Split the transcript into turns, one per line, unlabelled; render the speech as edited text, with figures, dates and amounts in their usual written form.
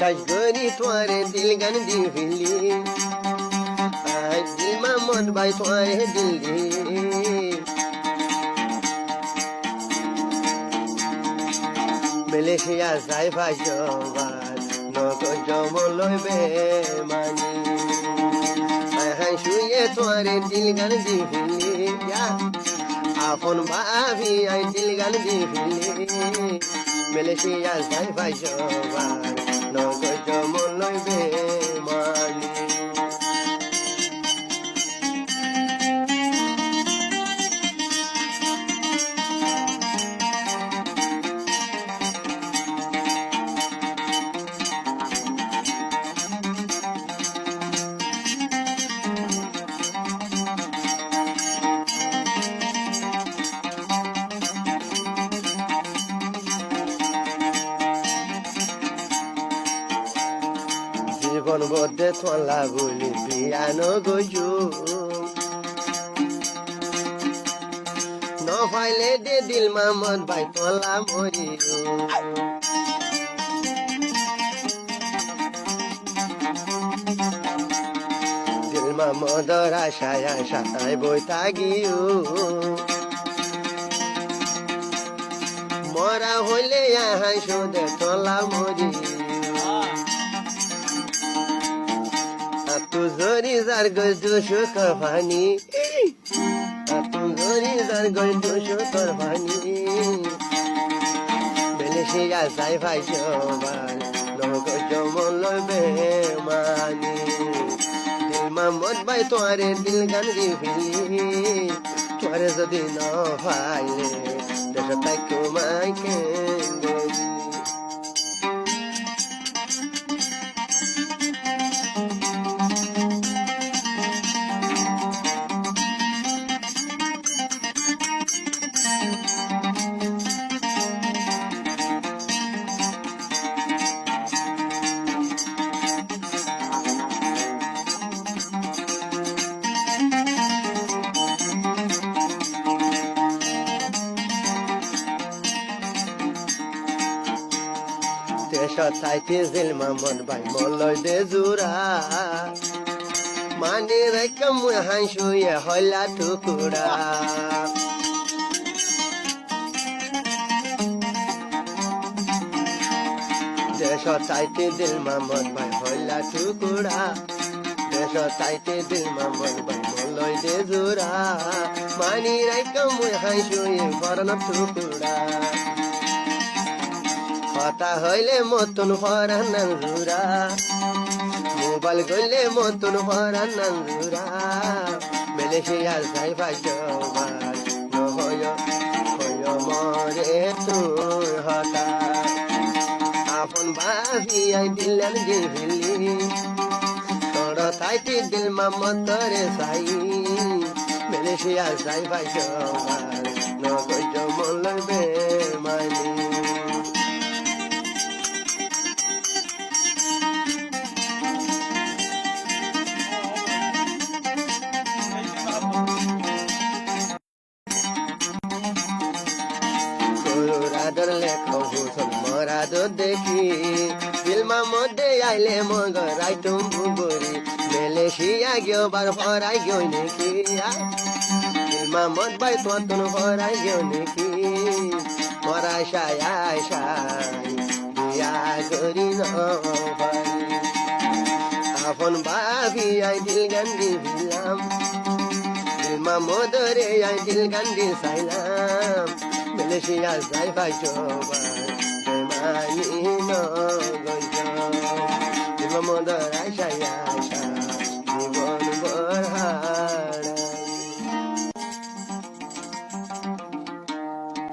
বিশ্বাস করি তোরে দিল গান দিলি দিল মামদ ভাই তোরে দিল দি মালয়েশিয়া যাই ভাই জবান নগর জমলই বেমানি শুয়ে তোরে দিল গান দিলি আপন ভাবি আই দিল গান দিলি মালয়েশিয়া যাই ভাই জবান নগর জমলই বেমানি জীবন বদে তোলা বলি বিয়ানো গজু নফাইলে দে দিল মামদ ভাই তোলা মরিও দিল মামদর আশায় আশায় বই থাকিও মরা হইলে আহাই সোদে তোলা মরিও तू जोरी जार गजोशो करवानी तू जोरी जार गजोशो करवानी मालয়েশিয়া যাই ভাই জবান নগর জমলই বেমানি দিল মামদ ভাই তোরে দিল গান দিলি তোরে যদি ন পাইলে দেশ তাই কুমাই কেন্দ্র তাইতে জিল মামদ ভাই মলয় দে জোড়া মানে রেখে মুই হাঁসুয়ে হইলা টুকুরা দেশ তাইতে দিল মামদ ভাই হইলা টুকুরা দেশ তাইতে দিল মামদ ভাই মলয় দে জোড়া মানে রেখে মুই হাঁসুয়ে বরণ টুকুরা কথা হইলে মতন হরা নান্দুরা মোবাইল গইলে মতন হরা নান্দুরা মালয়েশিয়া যাই ভাই জবান নহয় মরে তোর হতা আপন ভাবি আই দিলান দিলি তোর তাইতে দিল মামদ তরে সাই মালয়েশিয়া যাই ভাই জবান নগর জমলই বেমানি মরাদো দেখি দিল মামদে আইলে মগরাই তুমি বরি মালয়েশিয়া গিয়ে বার হরাই গিয়ে নাকি দিল মামদ ভাই তোর হরাই গিয়ে নাকি মরাই সায় বিয়া করি নয় আপন ভাবি আই দিল গান দিলাম দিল মামদরে আই দিল গান দি চাইলাম মালয়েশিয়া যাই ভাই জবান বেমানি নগর দিল মামদর আশা